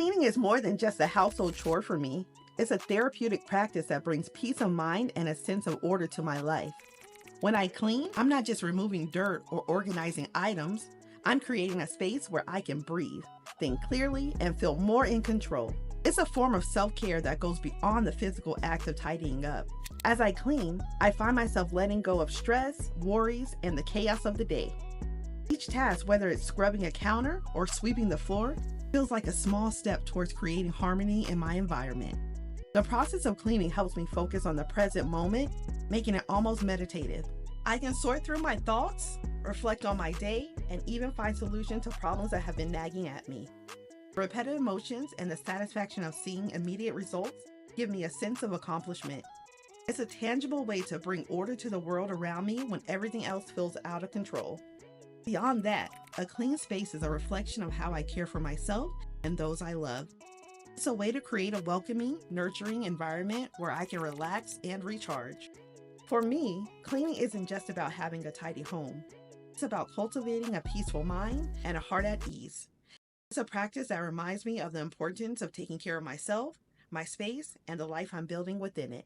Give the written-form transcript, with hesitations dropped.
Cleaning is more than just a household chore for me. It's a therapeutic practice that brings peace of mind and a sense of order to my life. When I clean, I'm not just removing dirt or organizing items, I'm creating a space where I can breathe, think clearly, and feel more in control. It's a form of self-care that goes beyond the physical act of tidying up. As I clean, I find myself letting go of stress, worries, and the chaos of the day. Each task, whether it's scrubbing a counter or sweeping the floor, feels like a small step towards creating harmony in my environment. The process of cleaning helps me focus on the present moment, making it almost meditative. I can sort through my thoughts, reflect on my day, and even find solutions to problems that have been nagging at me. Repetitive motions and the satisfaction of seeing immediate results give me a sense of accomplishment. It's a tangible way to bring order to the world around me when everything else feels out of control. Beyond that, a clean space is a reflection of how I care for myself and those I love. It's a way to create a welcoming, nurturing environment where I can relax and recharge. For me, cleaning isn't just about having a tidy home. It's about cultivating a peaceful mind and a heart at ease. It's a practice that reminds me of the importance of taking care of myself, my space, and the life I'm building within it.